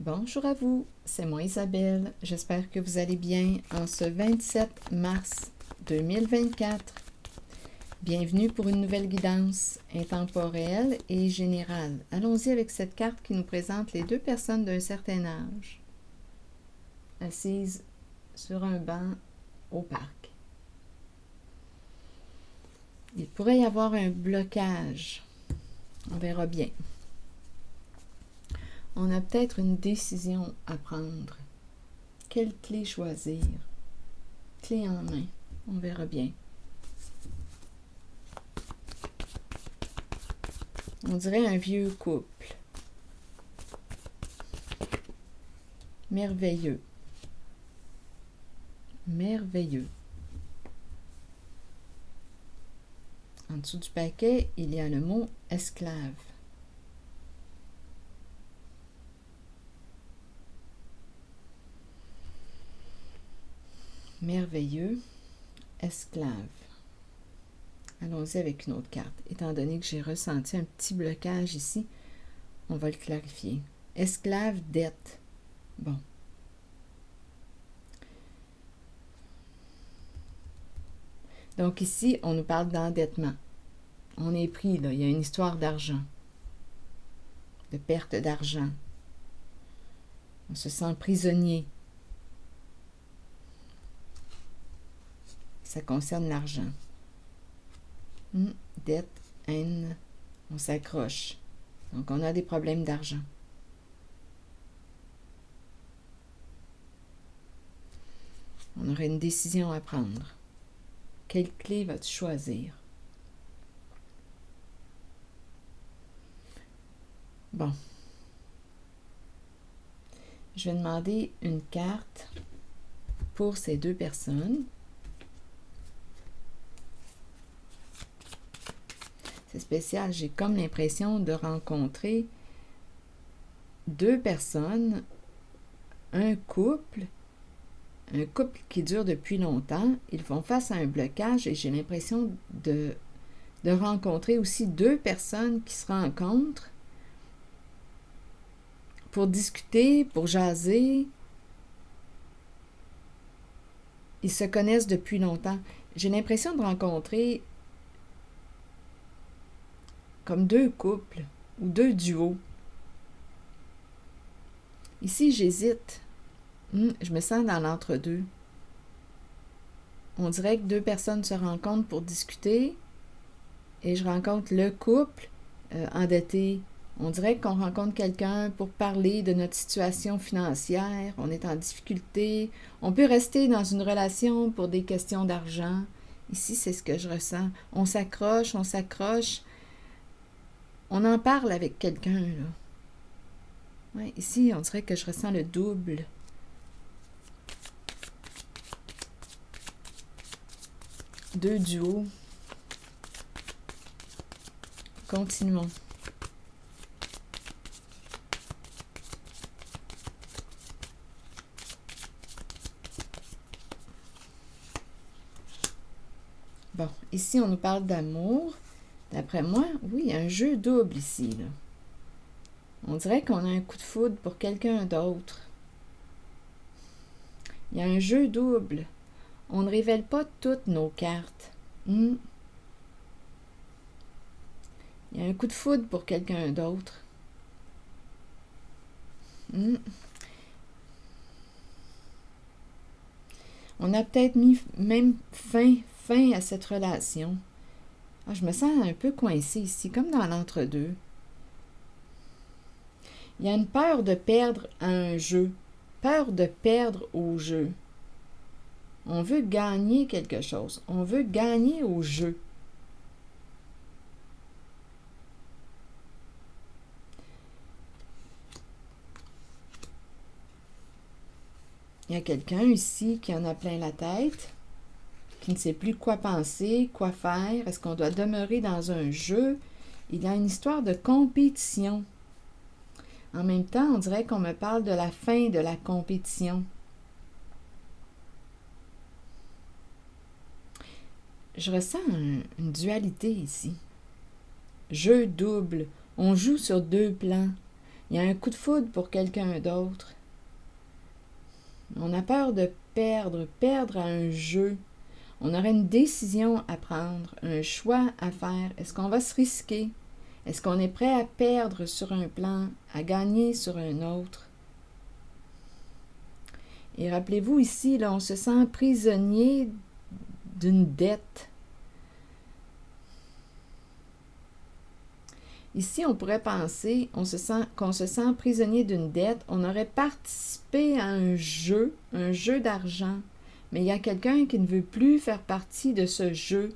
Bonjour à vous, c'est moi Isabelle. J'espère que vous allez bien en ce 27 mars 2024. Bienvenue pour une nouvelle guidance intemporelle et générale. Allons-y avec cette carte qui nous présente les deux personnes d'un certain âge, assises sur un banc au parc. Il pourrait y avoir un blocage. On verra bien. On a peut-être une décision à prendre. Quelle clé choisir? Clé en main. On verra bien. On dirait un vieux couple. Merveilleux. Merveilleux. En dessous du paquet, il y a le mot esclave. Merveilleux. Esclave. Allons-y avec une autre carte. Étant donné que j'ai ressenti un petit blocage ici, on va le clarifier. Esclave, dette. Bon. Donc ici, on nous parle d'endettement. On est pris, là. Il y a une histoire d'argent. De perte d'argent. On se sent prisonnier. Ça concerne l'argent. Dette, haine, on s'accroche. Donc, on a des problèmes d'argent. On aurait une décision à prendre. Quelle clé vas-tu choisir? Bon. Je vais demander une carte pour ces deux personnes. C'est spécial, j'ai comme l'impression de rencontrer deux personnes, un couple qui dure depuis longtemps. Ils font face à un blocage et j'ai l'impression de rencontrer aussi deux personnes qui se rencontrent pour discuter, pour jaser. Ils se connaissent depuis longtemps. J'ai l'impression de rencontrer comme deux couples ou deux duos. Ici, j'hésite. Je me sens dans l'entre-deux. On dirait que deux personnes se rencontrent pour discuter et je rencontre le couple endetté. On dirait qu'on rencontre quelqu'un pour parler de notre situation financière. On est en difficulté. On peut rester dans une relation pour des questions d'argent. Ici, c'est ce que je ressens. On s'accroche, on s'accroche. On en parle avec quelqu'un, là. Ouais, ici, on dirait que je ressens le double. Deux duos. Continuons. Bon, ici, on nous parle d'amour. D'après moi, oui, il y a un jeu double ici, là. On dirait qu'on a un coup de foudre pour quelqu'un d'autre. Il y a un jeu double. On ne révèle pas toutes nos cartes. Il y a un coup de foudre pour quelqu'un d'autre. On a peut-être mis même fin à cette relation. Je me sens un peu coincée ici, comme dans l'entre-deux. Il y a une peur de perdre à un jeu, peur de perdre au jeu. On veut gagner quelque chose, on veut gagner au jeu. Il y a quelqu'un ici qui en a plein la tête, qui ne sait plus quoi penser, quoi faire. Est-ce qu'on doit demeurer dans un jeu? Il y a une histoire de compétition. En même temps, on dirait qu'on me parle de la fin de la compétition. Je ressens une dualité ici. Jeu double. On joue sur deux plans. Il y a un coup de foudre pour quelqu'un d'autre. On a peur de perdre à un jeu. On aurait une décision à prendre, un choix à faire. Est-ce qu'on va se risquer? Est-ce qu'on est prêt à perdre sur un plan, à gagner sur un autre? Et rappelez-vous ici, là, on se sent prisonnier d'une dette. Ici, on pourrait penser qu'on se sent prisonnier d'une dette. On aurait participé à un jeu d'argent. Mais il y a quelqu'un qui ne veut plus faire partie de ce jeu.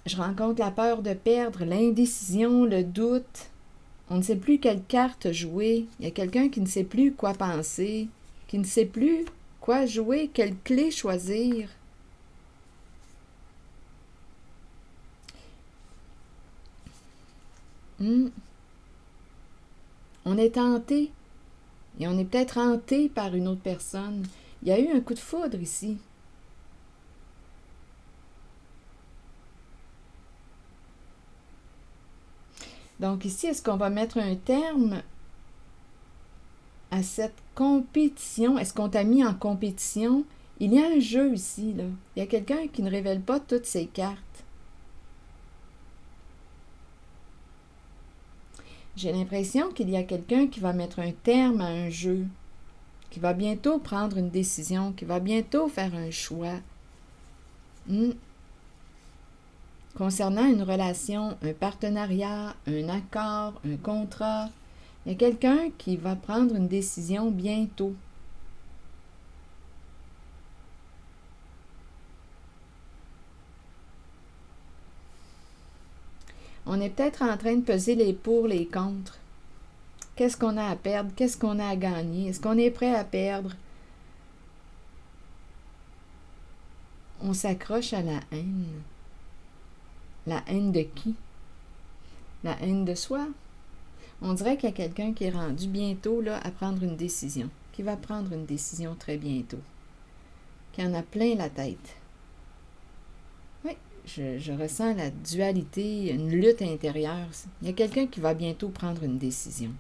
Je rencontre la peur de perdre, l'indécision, le doute. On ne sait plus quelle carte jouer. Il y a quelqu'un qui ne sait plus quoi penser, qui ne sait plus quoi jouer, quelle clé choisir. On est tenté, et on est peut-être hanté par une autre personne. Il y a eu un coup de foudre ici. Donc ici, est-ce qu'on va mettre un terme à cette compétition? Est-ce qu'on t'a mis en compétition? Il y a un jeu ici, là. Il y a quelqu'un qui ne révèle pas toutes ses cartes. J'ai l'impression qu'il y a quelqu'un qui va mettre un terme à un jeu, qui va bientôt prendre une décision, qui va bientôt faire un choix. Concernant une relation, un partenariat, un accord, un contrat, il y a quelqu'un qui va prendre une décision bientôt. On est peut-être en train de peser les pour, les contre. Qu'est-ce qu'on a à perdre? Qu'est-ce qu'on a à gagner? Est-ce qu'on est prêt à perdre? On s'accroche à la haine. La haine de qui? La haine de soi? On dirait qu'il y a quelqu'un qui est rendu bientôt là, à prendre une décision, qui va prendre une décision très bientôt, qui en a plein la tête. Oui, je ressens la dualité, une lutte intérieure. Il y a quelqu'un qui va bientôt prendre une décision.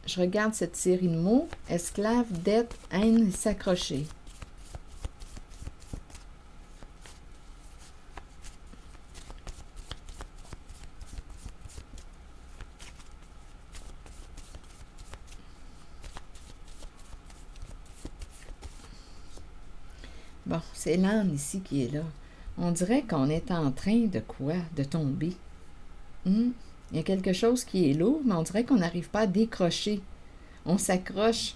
Je regarde cette série de mots. Esclave, dette, haine, s'accrocher. Bon, c'est l'âne ici qui est là. On dirait qu'on est en train de quoi? De tomber. Il y a quelque chose qui est lourd, mais on dirait qu'on n'arrive pas à décrocher. On s'accroche.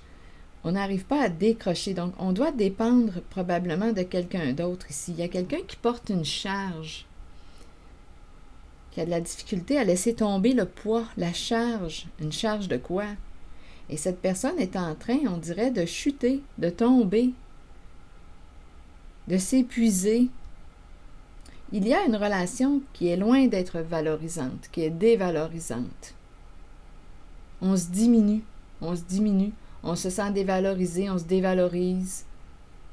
On n'arrive pas à décrocher. Donc, on doit dépendre probablement de quelqu'un d'autre ici. Il y a quelqu'un qui porte une charge, qui a de la difficulté à laisser tomber le poids, la charge. Une charge de quoi? Et cette personne est en train, on dirait, de chuter, de tomber, de s'épuiser. Il y a une relation qui est loin d'être valorisante, qui est dévalorisante. On se diminue, on se sent dévalorisé, on se dévalorise.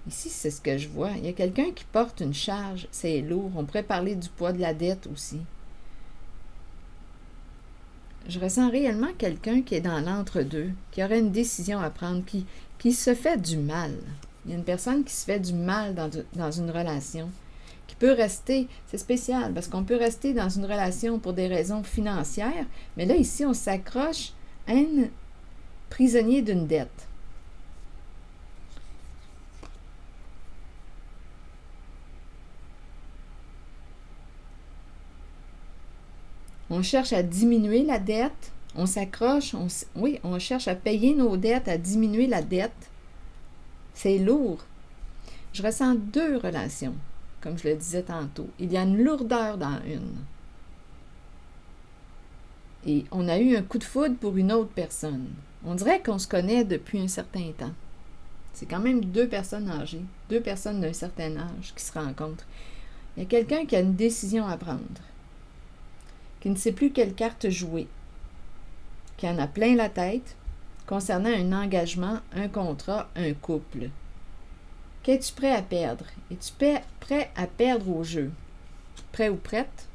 Ici, c'est ce que je vois. Il y a quelqu'un qui porte une charge, c'est lourd. On pourrait parler du poids de la dette aussi. Je ressens réellement quelqu'un qui est dans l'entre-deux, qui aurait une décision à prendre, qui se fait du mal. Il y a une personne qui se fait du mal dans une relation, qui peut rester, c'est spécial, parce qu'on peut rester dans une relation pour des raisons financières, mais là, ici, on s'accroche à un prisonnier d'une dette. On cherche à diminuer la dette, on s'accroche, on cherche à payer nos dettes, à diminuer la dette. C'est lourd. Je ressens deux relations, comme je le disais tantôt. Il y a une lourdeur dans une. Et on a eu un coup de foudre pour une autre personne. On dirait qu'on se connaît depuis un certain temps. C'est quand même deux personnes âgées, deux personnes d'un certain âge qui se rencontrent. Il y a quelqu'un qui a une décision à prendre, qui ne sait plus quelle carte jouer, qui en a plein la tête, concernant un engagement, un contrat, un couple. Qu'es-tu prêt à perdre? Es-tu prêt à perdre au jeu? Prêt ou prête?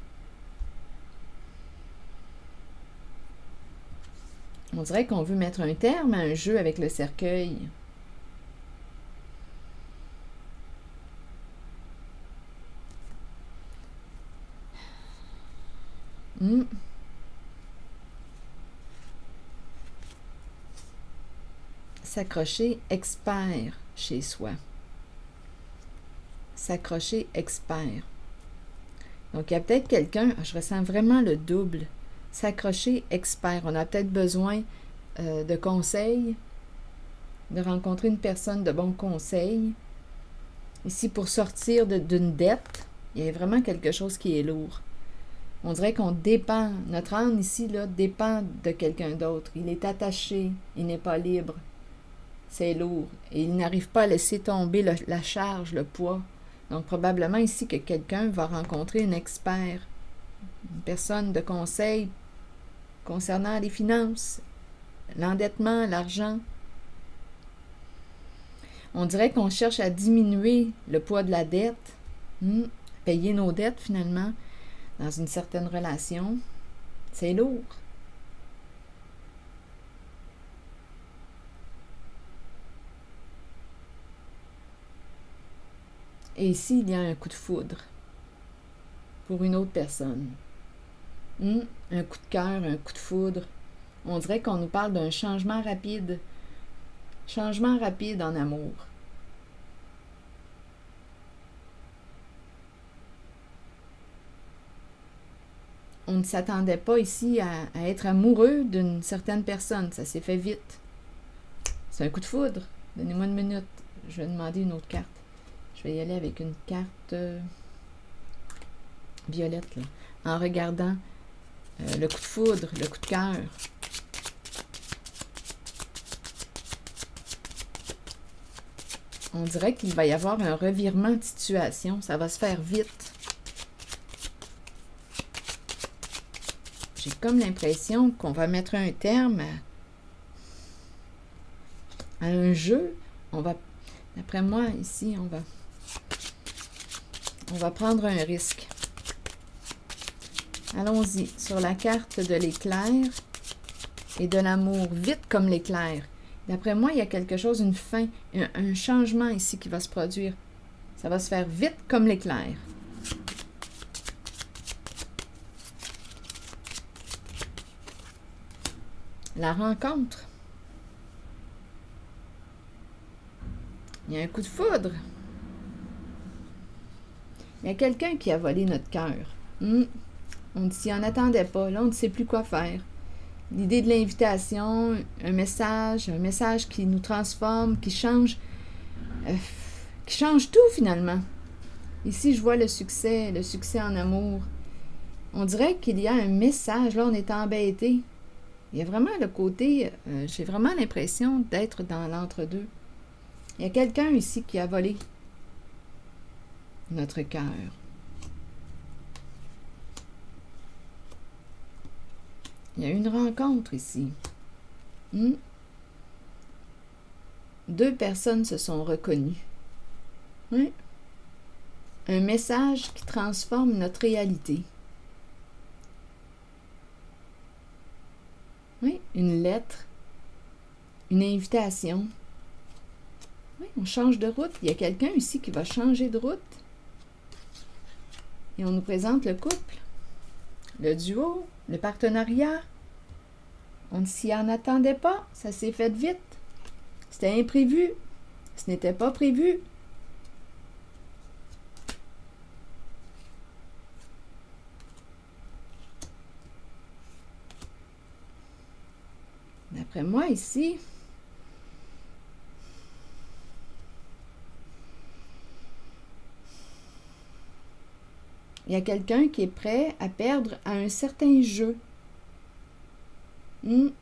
On dirait qu'on veut mettre un terme à un jeu avec le cercueil. S'accrocher expert chez soi. S'accrocher expert. Donc, il y a peut-être quelqu'un, je ressens vraiment le double. S'accrocher expert. On a peut-être besoin de conseils, de rencontrer une personne de bons conseils. Ici, pour sortir d'une dette, il y a vraiment quelque chose qui est lourd. On dirait qu'on dépend, notre âme ici, là, dépend de quelqu'un d'autre. Il est attaché, il n'est pas libre. C'est lourd. Et il n'arrive pas à laisser tomber la charge, le poids. Donc, probablement ici que quelqu'un va rencontrer un expert, une personne de conseil concernant les finances, l'endettement, l'argent. On dirait qu'on cherche à diminuer le poids de la dette, payer nos dettes finalement, dans une certaine relation. C'est lourd. Et ici, il y a un coup de foudre pour une autre personne. Un coup de cœur, un coup de foudre. On dirait qu'on nous parle d'un changement rapide. Changement rapide en amour. On ne s'attendait pas ici à être amoureux d'une certaine personne. Ça s'est fait vite. C'est un coup de foudre. Donnez-moi une minute. Je vais demander une autre carte. Je vais y aller avec une carte violette, là, en regardant le coup de foudre, le coup de cœur. On dirait qu'il va y avoir un revirement de situation. Ça va se faire vite. J'ai comme l'impression qu'on va mettre un terme à un jeu. D'après moi, ici, on va prendre un risque. Allons-y, sur la carte de l'éclair et de l'amour, vite comme l'éclair. D'après moi, il y a quelque chose, une fin, un changement ici qui va se produire. Ça va se faire vite comme l'éclair. La rencontre. Il y a un coup de foudre. Il y a quelqu'un qui a volé notre cœur. On ne s'y en attendait pas. Là, on ne sait plus quoi faire. L'idée de l'invitation, un message qui nous transforme, qui change tout finalement. Ici, je vois le succès en amour. On dirait qu'il y a un message. Là, on est embêté. Il y a vraiment le côté, j'ai vraiment l'impression d'être dans l'entre-deux. Il y a quelqu'un ici qui a volé notre cœur. Il y a une rencontre ici. Deux personnes se sont reconnues. Oui. Un message qui transforme notre réalité. Oui, une lettre, une invitation. Oui, on change de route. Il y a quelqu'un ici qui va changer de route. Et on nous présente le couple, le duo, le partenariat. On ne s'y en attendait pas. Ça s'est fait vite. C'était imprévu. Ce n'était pas prévu. D'après moi, ici, il y a quelqu'un qui est prêt à perdre à un certain jeu. Il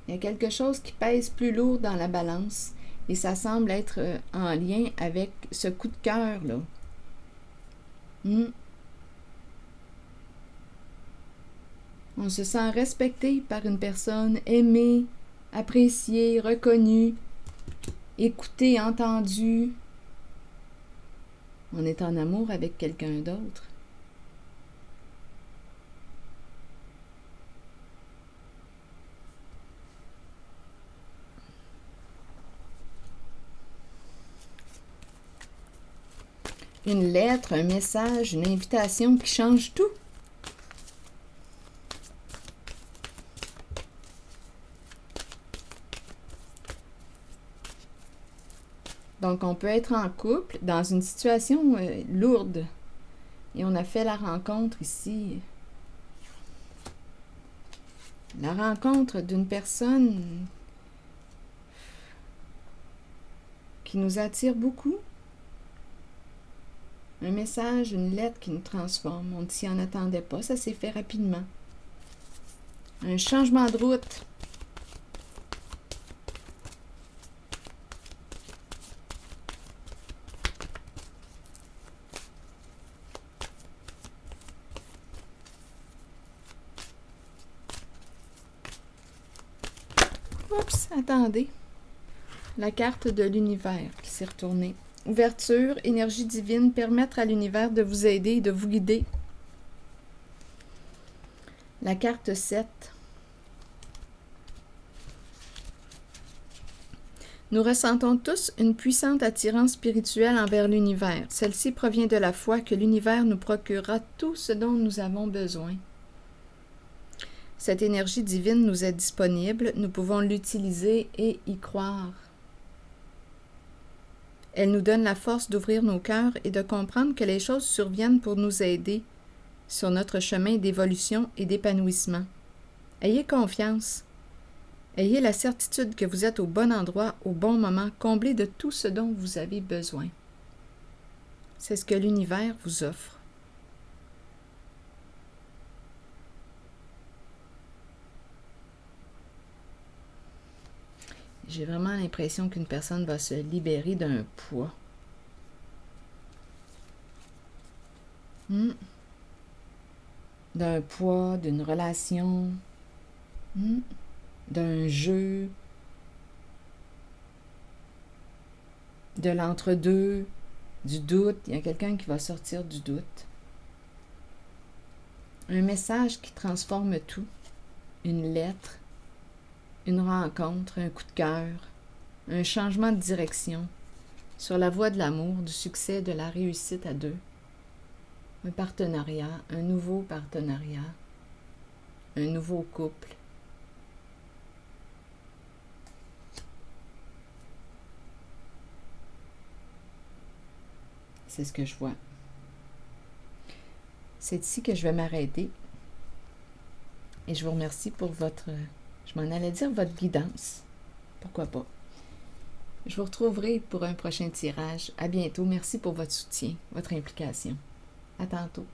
y a quelque chose qui pèse plus lourd dans la balance et ça semble être en lien avec ce coup de cœur, là. On se sent respecté par une personne, aimé, apprécié, reconnu, écouté, entendu. On est en amour avec quelqu'un d'autre. Une lettre, un message, une invitation qui change tout. Donc, on peut être en couple dans une situation lourde. Et on a fait la rencontre ici. La rencontre d'une personne qui nous attire beaucoup. Un message, une lettre qui nous transforme. On ne s'y en attendait pas, ça s'est fait rapidement. Un changement de route. Oups, attendez. La carte de l'univers qui s'est retournée. Ouverture, énergie divine, permettre à l'univers de vous aider et de vous guider. La carte 7. Nous ressentons tous une puissante attirance spirituelle envers l'univers. Celle-ci provient de la foi que l'univers nous procurera tout ce dont nous avons besoin. Cette énergie divine nous est disponible, nous pouvons l'utiliser et y croire. Elle nous donne la force d'ouvrir nos cœurs et de comprendre que les choses surviennent pour nous aider sur notre chemin d'évolution et d'épanouissement. Ayez confiance. Ayez la certitude que vous êtes au bon endroit, au bon moment, comblé de tout ce dont vous avez besoin. C'est ce que l'univers vous offre. J'ai vraiment l'impression qu'une personne va se libérer d'un poids. D'un poids, d'une relation, d'un jeu, de l'entre-deux, du doute. Il y a quelqu'un qui va sortir du doute. Un message qui transforme tout. Une lettre. Une rencontre, un coup de cœur, un changement de direction sur la voie de l'amour, du succès, de la réussite à deux. Un partenariat, un nouveau partenariat, un nouveau couple. C'est ce que je vois. C'est ici que je vais m'arrêter. Et je vous remercie pour votre... Je m'en allais dire votre guidance. Pourquoi pas? Je vous retrouverai pour un prochain tirage. À bientôt. Merci pour votre soutien, votre implication. À tantôt.